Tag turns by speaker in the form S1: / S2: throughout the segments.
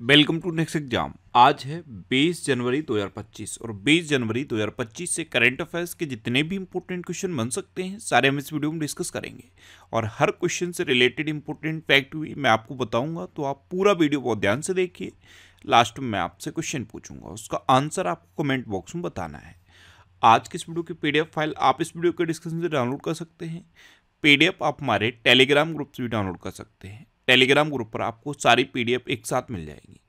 S1: Welcome to next exam. आज है 20 जनवरी 2025 और 20 जनवरी 2025 से करंट अफेयर्स के जितने भी इंपॉर्टेंट क्वेश्चन बन सकते हैं सारे हम इस वीडियो में डिस्कस करेंगे। और हर क्वेश्चन से रिलेटेड इंपॉर्टेंट फैक्ट भी मैं आपको बताऊंगा, तो आप पूरा वीडियो बहुत ध्यान से देखिए। लास्ट में मैं आपसे क्वेश्चन पूछूंगा, उसका आंसर आपको कमेंट बॉक्स में बताना है। आज की इस वीडियो की PDF फाइल आप इस वीडियो के डिस्क्रिप्शन से डाउनलोड कर सकते हैं। PDF आप हमारे टेलीग्राम ग्रुप से भी डाउनलोड कर सकते हैं। टेलीग्राम ग्रुप पर आपको सारी PDF एक साथ मिल जाएगी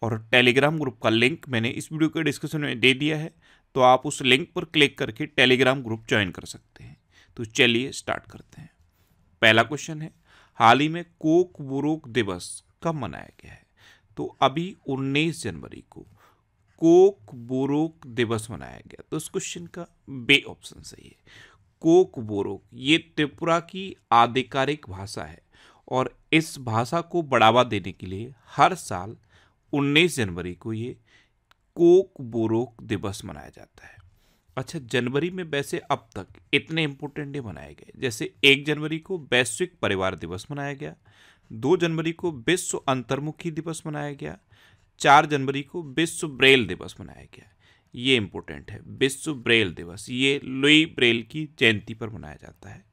S1: और टेलीग्राम ग्रुप का लिंक मैंने इस वीडियो के डिस्क्रिप्शन में दे दिया है, तो आप उस लिंक पर क्लिक करके टेलीग्राम ग्रुप ज्वाइन कर सकते हैं। तो चलिए स्टार्ट करते हैं। पहला क्वेश्चन है, हाल ही में कोक बुरोक दिवस कब मनाया गया है? तो अभी 19 जनवरी को कोक बोरोक दिवस मनाया गया। तो इस क्वेश्चन का बे ऑप्शन सही है। कोक बोरोक ये त्रिपुरा की आधिकारिक भाषा है और इस भाषा को बढ़ावा देने के लिए हर साल 19 जनवरी को ये कोक बोरोक दिवस मनाया जाता है। अच्छा, जनवरी में वैसे अब तक इतने इंपॉर्टेंट डे मनाए गए, जैसे 1 जनवरी को वैश्विक परिवार दिवस मनाया गया, 2 जनवरी को विश्व अंतर्मुखी दिवस मनाया गया, 4 जनवरी को विश्व ब्रेल दिवस मनाया गया। ये इंपॉर्टेंट है, विश्व ब्रेल दिवस ये लुई ब्रेल की जयंती पर मनाया जाता है।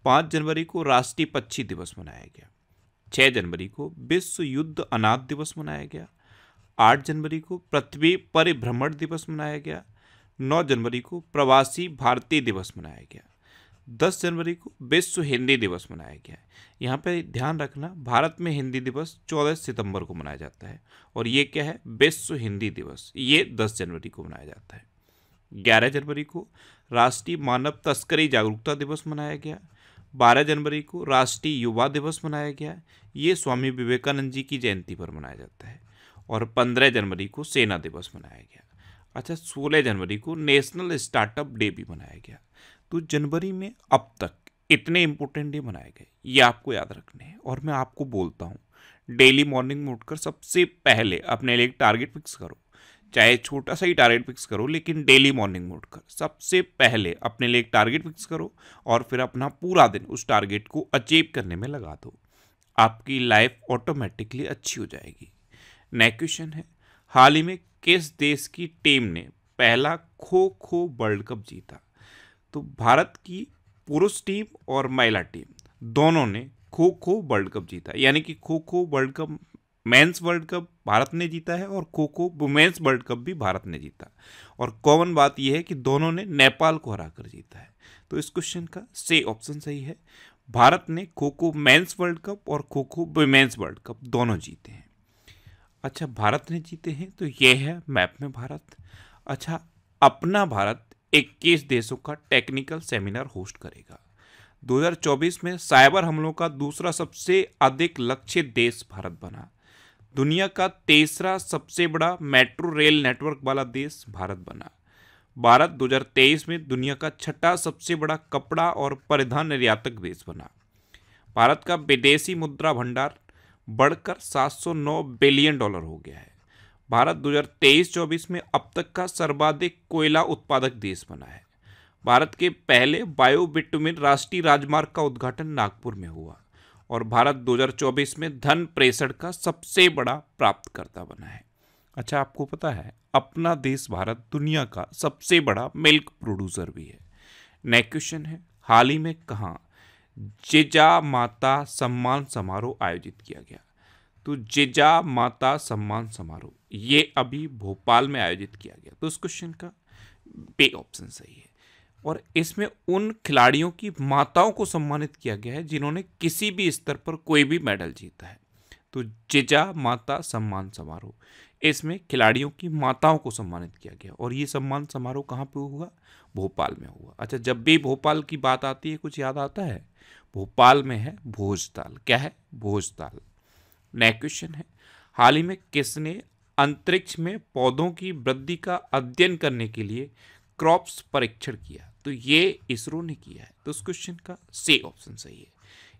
S1: 5 जनवरी को राष्ट्रीय पक्षी दिवस मनाया गया। 6 जनवरी को विश्व युद्ध अनाथ दिवस मनाया गया। 8 जनवरी को पृथ्वी परिभ्रमण दिवस मनाया गया। 9 जनवरी को प्रवासी भारतीय दिवस मनाया गया। 10 जनवरी को विश्व हिंदी दिवस मनाया गया। यहाँ पे ध्यान रखना, भारत में हिंदी दिवस 14 सितंबर को मनाया जाता है और ये क्या है, विश्व हिंदी दिवस, ये 10 जनवरी को मनाया जाता है। 11 जनवरी को राष्ट्रीय मानव तस्करी जागरूकता दिवस मनाया गया। 12 जनवरी को राष्ट्रीय युवा दिवस मनाया गया, ये स्वामी विवेकानंद जी की जयंती पर मनाया जाता है। और 15 जनवरी को सेना दिवस मनाया गया। अच्छा, 16 जनवरी को नेशनल स्टार्टअप डे भी मनाया गया। तो जनवरी में अब तक इतने इंपॉर्टेंट डे मनाए गए, ये आपको याद रखने हैं। और मैं आपको बोलता हूँ, डेली मॉर्निंग में उठकर सबसे पहले अपने लिए एक टारगेट फिक्स करो, चाहे छोटा सा ही टारगेट फिक्स करो, लेकिन डेली मॉर्निंग में उठकर सबसे पहले अपने लिए एक टारगेट फिक्स करो और फिर अपना पूरा दिन उस टारगेट को अचीव करने में लगा दो। आपकी लाइफ ऑटोमेटिकली अच्छी हो जाएगी। नेक्स्ट क्वेश्चन है, हाल ही में किस देश की टीम ने पहला खो खो वर्ल्ड कप जीता? तो भारत की पुरुष टीम और महिला टीम दोनों ने खो खो वर्ल्ड कप जीता, यानी कि kho kho world cup mains world cup Bharat ने जीता है और kho kho women's world cup भी भारत ने जीता। और कॉमन बात यह है कि दोनों ने नेपाल को हराकर जीता है। तो इस क्वेश्चन का सी ऑप्शन सही है। भारत ने kho kho mains world cup और kho kho women's world cup दोनों जीते हैं। अच्छा, भारत ने जीते हैं, तो ये है मैप में भारत। अच्छा, अपना भारत 21 देशों का टेक्निकल सेमिनार होस्ट करेगा। 2024 में साइबर हमलों का दूसरा सबसे अधिक लक्षित देश भारत बना। दुनिया का तीसरा सबसे बड़ा मेट्रो रेल नेटवर्क वाला देश भारत बना। भारत 2023 में दुनिया का छठा सबसे बड़ा कपड़ा और परिधान निर्यातक देश बना। भारत का विदेशी मुद्रा भंडार बढ़कर $709 बिलियन हो गया है। भारत 2023-24 में अब तक का सर्वाधिक कोयला उत्पादक देश बना है। भारत के पहले बायो बिटुमिन राष्ट्रीय राजमार्ग का उद्घाटन नागपुर में हुआ और भारत 2024 में धन प्रेषण का सबसे बड़ा प्राप्तकर्ता बना है। अच्छा, आपको पता है अपना देश भारत दुनिया का सबसे बड़ा मिल्क प्रोड्यूसर भी है। नेक्स्ट क्वेश्चन है, हाल ही में कहाँ जिजा माता सम्मान समारोह आयोजित किया गया? तो जिजा माता सम्मान समारोह ये अभी भोपाल में आयोजित किया गया। तो इस क्वेश्चन का बे ऑप्शन सही है। और इसमें उन खिलाड़ियों की माताओं को सम्मानित किया गया है जिन्होंने किसी भी स्तर पर कोई भी मेडल जीता है। तो जिजा माता सम्मान समारोह, इसमें खिलाड़ियों की माताओं को सम्मानित किया गया और ये सम्मान समारोह कहाँ पे हुआ? भोपाल में हुआ। अच्छा, जब भी भोपाल की बात आती है कुछ याद आता है? भोपाल में है भोजताल। क्या है? भोजताल। नेक्स्ट क्वेश्चन है, हाल ही में किसने अंतरिक्ष में पौधों की वृद्धि का अध्ययन करने के लिए क्रॉप्स परीक्षण किया? तो ये इसरो ने किया है। तो इस क्वेश्चन का सी ऑप्शन सही है।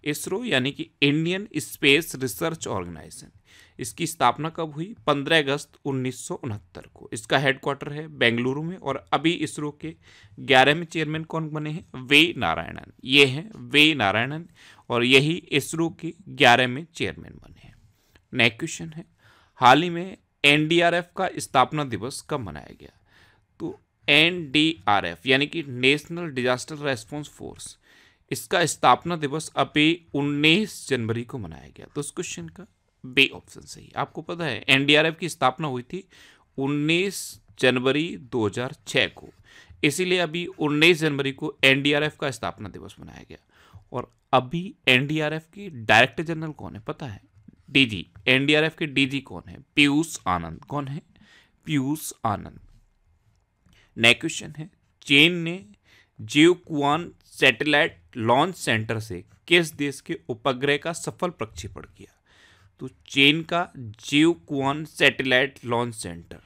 S1: इसरो यानी कि इंडियन स्पेस रिसर्च ऑर्गेनाइजेशन, इसकी स्थापना कब हुई? 15 अगस्त 1969 को। इसका हेडक्वार्टर है बेंगलुरु में और अभी इसरो के 11वें चेयरमैन कौन बने हैं? वे नारायणन। ये हैं वे नारायणन और यही इसरो के 11वें चेयरमैन बने हैं। नेक्स्ट क्वेश्चन है, हाल ही में एनडीआरएफ का स्थापना दिवस कब मनाया गया? तो एनडीआरएफ यानी कि नेशनल डिजास्टर रेस्पॉन्स फोर्स, इसका स्थापना दिवस अभी 19 जनवरी को मनाया गया। तो इस क्वेश्चन का बी ऑप्शन सही। आपको पता है एनडीआरएफ की स्थापना हुई थी 19 जनवरी 2006 को, इसीलिए अभी 19 जनवरी को एनडीआरएफ का स्थापना दिवस मनाया गया। और अभी एनडीआरएफ की डायरेक्टर जनरल कौन है पता है? डीजी। एनडीआरएफ के डीजी कौन है? पीयूष आनंद। कौन है? पीयूष आनंद। नेक्स्ट क्वेश्चन है, चीन ने जियोक्वान सैटेलाइट लॉन्च सेंटर से किस देश के उपग्रह का सफल प्रक्षेपण किया? तो चीन का जियोक्वान सैटेलाइट लॉन्च सेंटर,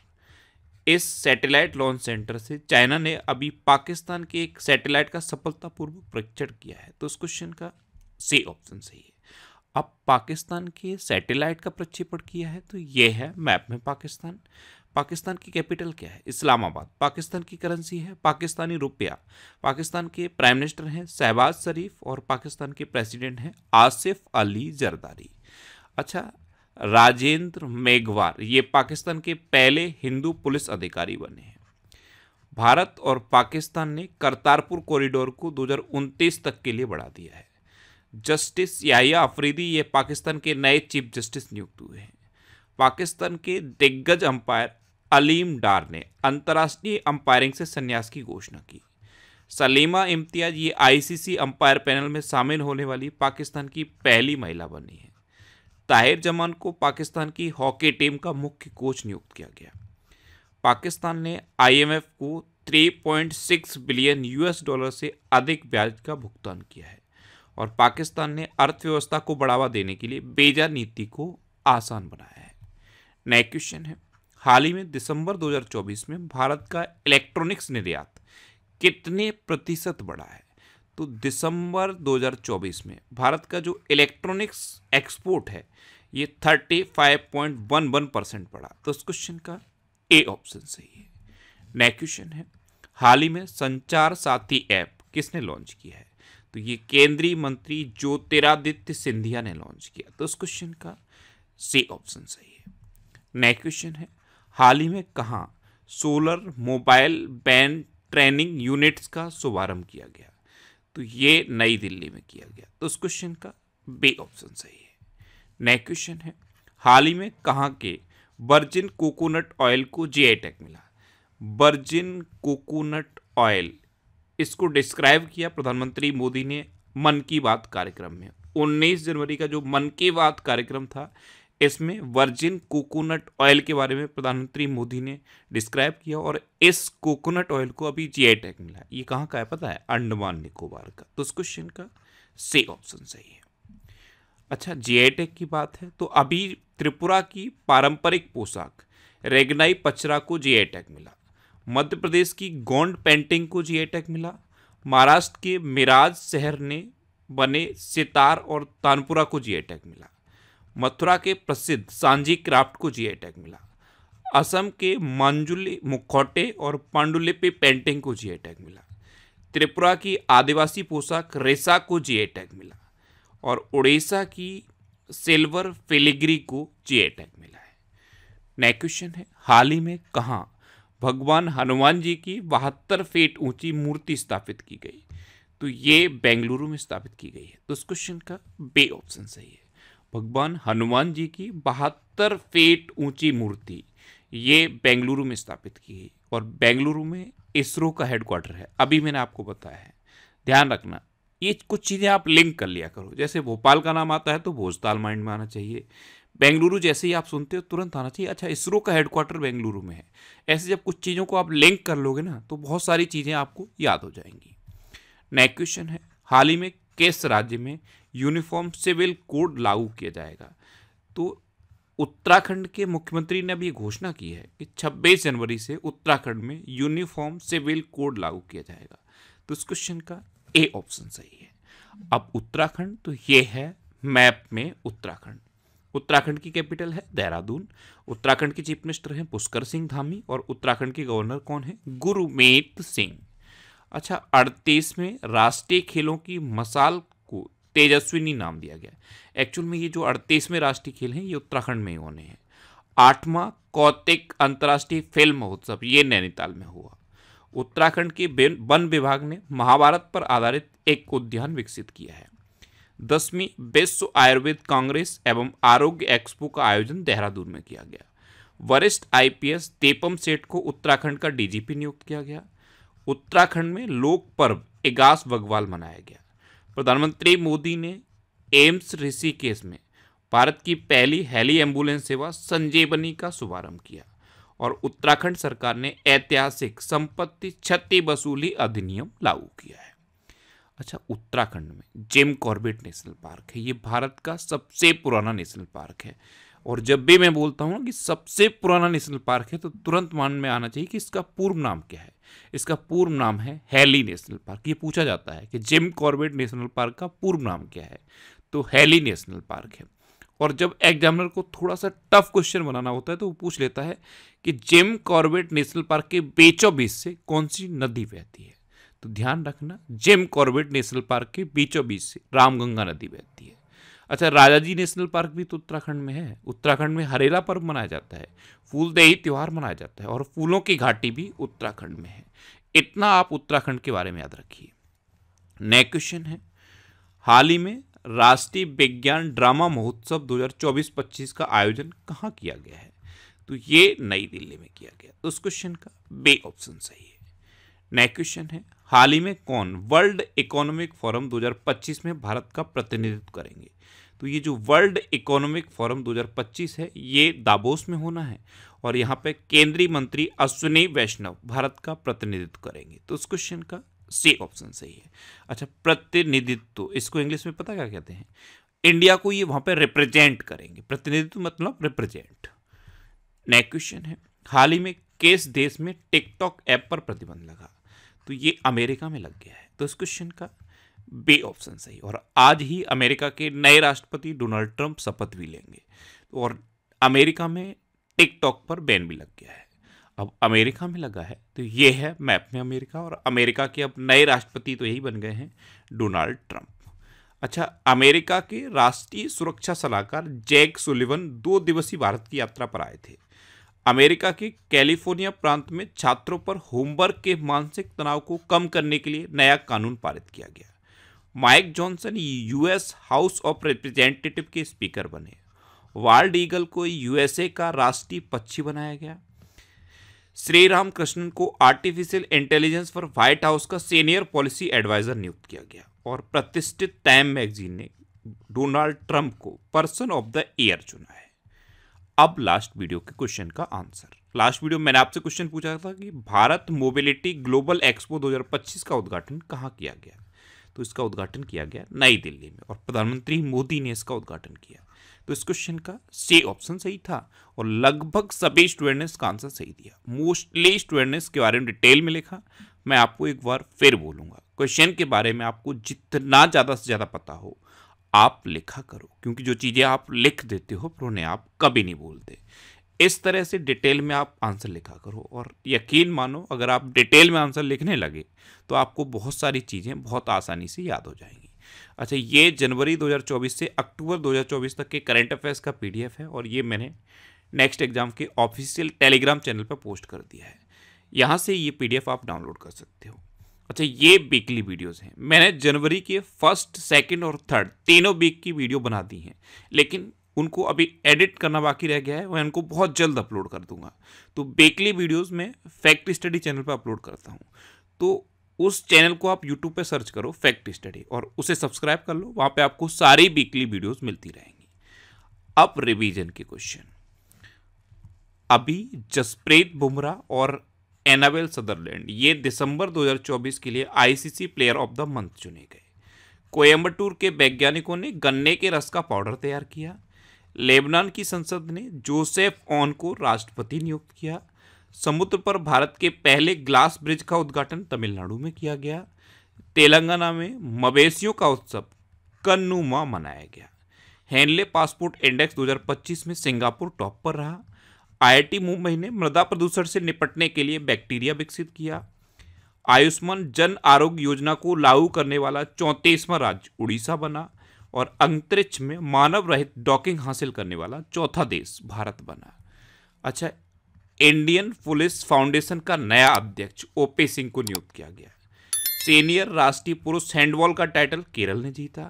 S1: इस सैटेलाइट लॉन्च सेंटर से चाइना ने अभी पाकिस्तान के एक सैटेलाइट का सफलतापूर्वक परीक्षण किया है। तो इस क्वेश्चन का सी ऑप्शन सही है। अब पाकिस्तान के सैटेलाइट का प्रक्षेपण किया है तो यह है मैप में पाकिस्तान। पाकिस्तान की कैपिटल क्या है? इस्लामाबाद। पाकिस्तान की करेंसी है पाकिस्तानी रुपया। पाकिस्तान के प्राइम मिनिस्टर हैं शहबाज शरीफ और पाकिस्तान के प्रेसिडेंट हैं आसिफ अली जरदारी। अच्छा, राजेंद्र मेघवार ये पाकिस्तान के पहले हिंदू पुलिस अधिकारी बने हैं। भारत और पाकिस्तान ने करतारपुर कॉरिडोर को 2029 तक के लिए बढ़ा दिया है। जस्टिस याहिया अफरीदी ये पाकिस्तान के नए चीफ जस्टिस नियुक्त हुए हैं। पाकिस्तान के दिग्गज अंपायर अलीम डार ने अंतर्राष्ट्रीय अंपायरिंग से संन्यास की घोषणा की। सलीमा इम्तियाज ये आईसीसी अंपायर पैनल में शामिल होने वाली पाकिस्तान की पहली महिला बनी है। ताहिर जमान को पाकिस्तान की हॉकी टीम का मुख्य कोच नियुक्त किया गया। पाकिस्तान ने आईएमएफ को 3.6 बिलियन यूएस डॉलर से अधिक ब्याज का भुगतान किया है। और पाकिस्तान ने अर्थव्यवस्था को बढ़ावा देने के लिए वीजा नीति को आसान बनाया है। नेक्स्ट क्वेश्चन है, हाल ही में दिसंबर 2024 में भारत का इलेक्ट्रॉनिक्स निर्यात कितने प्रतिशत बढ़ा है? तो दिसंबर 2024 में भारत का जो इलेक्ट्रॉनिक्स एक्सपोर्ट है ये 35.11% बढ़ा। तो इस क्वेश्चन का ए ऑप्शन सही है। नेक्स्ट क्वेश्चन है, हाल ही में संचार साथी ऐप किसने लॉन्च किया है? तो ये केंद्रीय मंत्री ज्योतिरादित्य सिंधिया ने लॉन्च किया। तो इस क्वेश्चन का सी ऑप्शन सही है। नेक्स्ट क्वेश्चन है, हाल ही में कहाँ solar mobile band training units का शुभारंभ किया गया? तो ये नई दिल्ली में किया गया। तो इस क्वेश्चन का बी ऑप्शन सही है। नेक्स्ट क्वेश्चन है, हाल ही में कहाँ के वर्जिन कोकोनट ऑयल को जीआई टैग मिला? वर्जिन कोकोनट ऑयल, इसको डिस्क्राइब किया प्रधानमंत्री मोदी ने मन की बात कार्यक्रम में। 19 जनवरी का जो मन की बात कार्यक्रम था इसमें वर्जिन कोकोनट ऑयल के बारे में प्रधानमंत्री मोदी ने डिस्क्राइब किया और इस कोकोनट ऑयल को अभी जीआई टैग मिला। ये कहाँ का है पता है? अंडमान निकोबार का। तो इस क्वेश्चन का सी ऑप्शन सही है। अच्छा, जीआई टैग की बात है तो अभी त्रिपुरा की पारंपरिक पोशाक रेगनाई पचरा को जीआई टैग मिला। मध्य प्रदेश की गोंड पेंटिंग को जीआई टैग मिला। महाराष्ट्र के मिराज शहर ने बने सितार और तानपुरा को जीआई टैग मिला। मथुरा के प्रसिद्ध सांजी क्राफ्ट को जीआई टैग मिला। असम के मांजुली मुखौटे और पांडुलिपि पेंटिंग को जीआई टैग मिला। त्रिपुरा की आदिवासी पोशाक रेसा को जीआई टैग मिला और उड़ीसा की सिल्वर फिलिग्री को जीआई टैग मिला है। नेक्स्ट क्वेश्चन है, हाल ही में कहाँ भगवान हनुमान जी की 72 फीट ऊंची मूर्ति स्थापित की गई? तो ये बेंगलुरु में स्थापित की गई है। तो इस क्वेश्चन का बी ऑप्शन सही है। भगवान हनुमान जी की 72 फीट ऊंची मूर्ति ये बेंगलुरु में स्थापित की गई और बेंगलुरु में इसरो का हेडक्वार्टर है। अभी मैंने आपको बताया है, ध्यान रखना ये कुछ चीज़ें आप लिंक कर लिया करो। जैसे भोपाल का नाम आता है तो भोजताल माइंड में आना चाहिए। बेंगलुरु जैसे ही आप सुनते हो तुरंत आना चाहिए अच्छा इसरो का हेडक्वार्टर बेंगलुरु में है। ऐसे जब कुछ चीज़ों को आप लिंक कर लोगे ना तो बहुत सारी चीज़ें आपको याद हो जाएंगी। नेक्स्ट क्वेश्चन है, हाल ही में किस राज्य में यूनिफॉर्म सिविल कोड लागू किया जाएगा? तो उत्तराखंड के मुख्यमंत्री ने अभी घोषणा की है कि 26 जनवरी से उत्तराखंड में यूनिफॉर्म सिविल कोड लागू किया जाएगा। तो इस क्वेश्चन का ए ऑप्शन सही है। अब उत्तराखंड तो ये है मैप में उत्तराखंड। उत्तराखंड की कैपिटल है देहरादून। उत्तराखंड के चीफ मिनिस्टर हैं पुष्कर सिंह धामी और उत्तराखंड के गवर्नर कौन है? गुरमीत सिंह। अच्छा, 38वें राष्ट्रीय खेलों की मशाल को तेजस्विनी नाम दिया गया। एक्चुअल में ये जो 38वें राष्ट्रीय खेल हैं ये उत्तराखंड में ही होने हैं। 8वां कौतिक अंतर्राष्ट्रीय फिल्म महोत्सव ये नैनीताल में हुआ। उत्तराखंड के वन विभाग ने महाभारत पर आधारित एक उद्यान विकसित किया है। 10वीं विश्व आयुर्वेद कांग्रेस एवं आरोग्य एक्सपो का आयोजन देहरादून में किया गया। वरिष्ठ आईपीएस तेपम सेठ को उत्तराखंड का डीजीपी नियुक्त किया गया। उत्तराखंड में लोक पर्व इगास बग्वाल मनाया गया। प्रधानमंत्री मोदी ने एम्स ऋषिकेश में भारत की पहली हेली एम्बुलेंस सेवा संजीवनी का शुभारंभ किया। और उत्तराखंड सरकार ने ऐतिहासिक संपत्ति क्षति वसूली अधिनियम लागू किया है। अच्छा, उत्तराखंड में जिम कॉर्बेट नेशनल पार्क है। ये भारत का सबसे पुराना नेशनल पार्क है। और जब भी मैं बोलता हूँ कि सबसे पुराना नेशनल पार्क है तो तुरंत मान में आना चाहिए कि इसका पूर्व नाम क्या है। इसका पूर्व नाम है हेली नेशनल पार्क। ये पूछा जाता है कि जिम कॉर्बेट नेशनल पार्क का पूर्व नाम क्या है, तो हेली नेशनल पार्क है। और जब एग्जामिनर को थोड़ा सा टफ क्वेश्चन बनाना होता है तो वो पूछ लेता है कि जिम कॉर्बेट नेशनल पार्क के बीचों बीच से कौन सी नदी बहती है। तो ध्यान रखना, जिम कॉर्बेट नेशनल पार्क के बीचों बीच से रामगंगा नदी बहती है। अच्छा, राजाजी नेशनल पार्क भी तो उत्तराखंड में है। उत्तराखंड में हरेला पर्व मनाया जाता है, फूलदेही त्योहार मनाया जाता है और फूलों की घाटी भी उत्तराखंड में है। इतना आप उत्तराखंड के बारे में याद रखिए। नेक्स्ट क्वेश्चन है, हाल ही में राष्ट्रीय विज्ञान ड्रामा महोत्सव 2024-25 का आयोजन कहाँ किया गया है? तो ये नई दिल्ली में किया गया। तो उस क्वेश्चन का बी ऑप्शन सही है। नेक्स्ट क्वेश्चन है, हाल ही में कौन वर्ल्ड इकोनॉमिक फोरम 2025 में भारत का प्रतिनिधित्व करेंगे? तो ये जो वर्ल्ड इकोनॉमिक फोरम 2025 है ये दावोस में होना है और यहाँ पे केंद्रीय मंत्री अश्विनी वैष्णव भारत का प्रतिनिधित्व करेंगे। तो उस क्वेश्चन का सी ऑप्शन सही है। अच्छा, प्रतिनिधित्व इसको इंग्लिश में पता क्या कहते हैं? इंडिया को ये वहां पे रिप्रेजेंट करेंगे। प्रतिनिधित्व मतलब रिप्रेजेंट। नेक्स्ट क्वेश्चन है, हाल ही में किस देश में टिकटॉक ऐप पर प्रतिबंध लगा? तो ये अमेरिका में लग गया है। तो इस क्वेश्चन का बी ऑप्शन सही। और आज ही अमेरिका के नए राष्ट्रपति डोनाल्ड ट्रंप शपथ भी लेंगे और अमेरिका में टिकटॉक पर बैन भी लग गया है। अब अमेरिका में लगा है तो ये है मैप में अमेरिका, और अमेरिका के अब नए राष्ट्रपति तो यही बन गए हैं, डोनाल्ड ट्रंप। अच्छा, अमेरिका के राष्ट्रीय सुरक्षा सलाहकार जैक सुलिवन 2 दिवसीय भारत की यात्रा पर आए थे। अमेरिका के कैलिफोर्निया प्रांत में छात्रों पर होमवर्क के मानसिक तनाव को कम करने के लिए नया कानून पारित किया गया। Mike Johnson US house of representative के स्पीकर बने। वाल्ड ईगल को यूएसए का राष्ट्रीय पक्षी बनाया गया। श्री राम कृष्णन को artificial intelligence for white house का सीनियर पॉलिसी एडवाइजर नियुक्त किया गया। और प्रतिष्ठित टाइम मैगजीन ने डोनाल्ड ट्रंप को पर्सन ऑफ द ईयर चुना है। अब लास्ट वीडियो के क्वेश्चन का आंसर। लास्ट वीडियो मैंने आपसे क्वेश्चन पूछा था कि भारत मोबिलिटी ग्लोबल एक्सपो 2025 का उद्घाटन कहाँ किया गया? तो इसका उद्घाटन किया गया नई दिल्ली में और प्रधानमंत्री मोदी ने इसका उद्घाटन किया। तो इस क्वेश्चन का सी ऑप्शन सही था और लगभग सभी स्टूडेंट ने इसका आंसर सही दिया। मोस्टली स्टूडेंट ने इसके बारे में डिटेल में लिखा। मैं आपको एक बार फिर बोलूंगा, क्वेश्चन के बारे में आपको जितना ज़्यादा से ज़्यादा पता हो आप लिखा करो, क्योंकि जो चीज़ें आप लिख देते हो फिर उन्हें आप कभी नहीं भूलते। इस तरह से डिटेल में आप आंसर लिखा करो और यकीन मानो अगर आप डिटेल में आंसर लिखने लगे तो आपको बहुत सारी चीज़ें बहुत आसानी से याद हो जाएंगी। अच्छा, ये जनवरी 2024 से अक्टूबर 2024 तक के करंट अफेयर्स का पीडीएफ है और ये मैंने नेक्स्ट एग्जाम के ऑफिशियल टेलीग्राम चैनल पर पोस्ट कर दिया है। यहाँ से ये पीडीएफ आप डाउनलोड कर सकते हो। अच्छा, ये वीकली वीडियोस हैं। मैंने जनवरी के 1st, 2nd और 3rd तीनों वीक की वीडियो बना दी हैं, लेकिन उनको अभी एडिट करना बाकी रह गया है। मैं उनको बहुत जल्द अपलोड कर दूंगा। तो वीकली वीडियोस में फैक्ट स्टडी चैनल पर अपलोड करता हूँ। तो उस चैनल को आप यूट्यूब पे सर्च करो फैक्ट स्टडी और उसे सब्सक्राइब कर लो। वहाँ पे आपको सारी वीकली वीडियोस मिलती रहेंगी। अब रिवीजन के क्वेश्चन। अभी जसप्रीत बुमराह और एनाबेल सदरलैंड ये दिसंबर 2024 के लिए ICC player of the month चुने गए। कोयम्बटूर के वैज्ञानिकों ने गन्ने के रस का पाउडर तैयार किया। लेबनान की संसद ने जोसेफ ऑन को राष्ट्रपति नियुक्त किया। समुद्र पर भारत के पहले ग्लास ब्रिज का उद्घाटन तमिलनाडु में किया गया। तेलंगाना में मवेशियों का उत्सव कन्नुमा मनाया गया। हेनले पासपोर्ट इंडेक्स 2025 में सिंगापुर टॉप पर रहा। आईआईटी मुंबई ने मृदा प्रदूषण से निपटने के लिए बैक्टीरिया विकसित किया। आयुष्मान जन आरोग्य योजना को लागू करने वाला 34वां राज्य उड़ीसा बना और अंतरिक्ष में मानव रहित डॉकिंग हासिल करने वाला चौथा देश भारत बना। अच्छा, इंडियन पुलिस फाउंडेशन का नया अध्यक्ष ओपी सिंह को नियुक्त किया गया। सीनियर राष्ट्रीय पुरुष हैंडबॉल का टाइटल केरल ने जीता।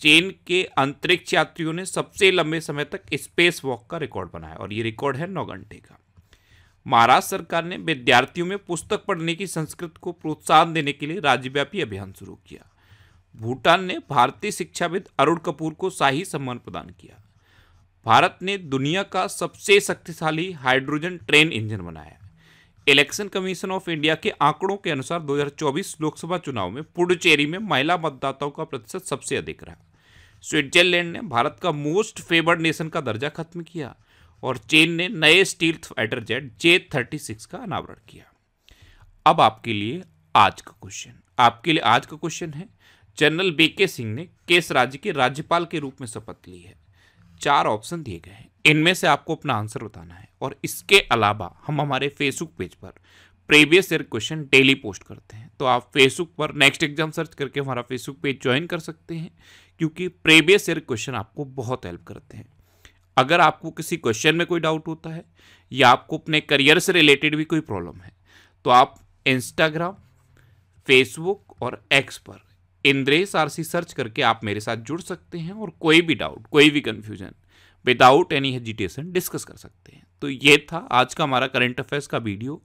S1: चीन के अंतरिक्ष यात्रियों ने सबसे लंबे समय तक स्पेस वॉक का रिकॉर्ड बनाया और ये रिकॉर्ड है 9 घंटे का। महाराष्ट्र सरकार ने विद्यार्थियों में पुस्तक पढ़ने की संस्कृति को प्रोत्साहन देने के लिए राज्यव्यापी अभियान शुरू किया। भूटान ने भारतीय शिक्षाविद अरुण कपूर को शाही सम्मान प्रदान किया। भारत ने दुनिया का सबसे शक्तिशाली हाइड्रोजन ट्रेन इंजन बनाया। इलेक्शन कमीशन ऑफ इंडिया के आंकड़ों के अनुसार 2024 लोकसभा चुनाव में पुडुचेरी में महिला मतदाताओं का प्रतिशत सबसे अधिक रहा। स्विट्जरलैंड ने भारत का मोस्ट फेवर्ड नेशन का दर्जा खत्म किया और चीन ने नए स्टील्थ फाइटर जेट J-36 का अनावरण किया। अब आपके लिए आज का क्वेश्चन है, जनरल बीके सिंह ने किस राज्य के राज्यपाल के रूप में शपथ ली है? 4 ऑप्शन दिए गए हैं, इनमें से आपको अपना आंसर बताना है। और इसके अलावा हम हमारे फेसबुक पेज पर previous year question daily post करते हैं, तो आप फेसबुक पर नेक्स्ट एग्जाम सर्च करके हमारा फेसबुक पेज ज्वाइन कर सकते हैं, क्योंकि प्रीवियस ईयर क्वेश्चन आपको बहुत हेल्प करते हैं। अगर आपको किसी क्वेश्चन में कोई डाउट होता है या आपको अपने करियर से रिलेटेड भी कोई प्रॉब्लम है, तो आप इंस्टाग्राम, फेसबुक और एक्स पर इंद्रेश आरसी सर्च करके आप मेरे साथ जुड़ सकते हैं और कोई भी डाउट, कोई भी confusion without any hesitation discuss कर सकते हैं। तो ये था आज का हमारा करंट अफेयर्स का वीडियो।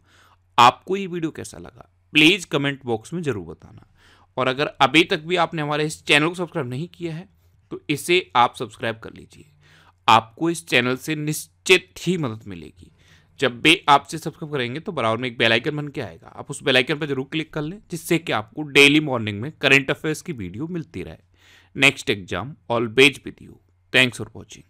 S1: आपको ये वीडियो कैसा लगा प्लीज़ कमेंट बॉक्स में ज़रूर बताना। और अगर अभी तक भी आपने हमारे इस चैनल को सब्सक्राइब नहीं किया है तो इसे आप सब्सक्राइब कर लीजिए। आपको इस चैनल से निश्चित ही मदद मिलेगी। जब भी आपसे सब्सक्राइब करेंगे तो बराबर में एक बेल आइकन बन के आएगा, आप उस बेल आइकन पर जरूर क्लिक कर लें, जिससे कि आपको डेली मॉर्निंग में करंट अफेयर्स की वीडियो मिलती रहे। Next exam always with you. Thanks for watching.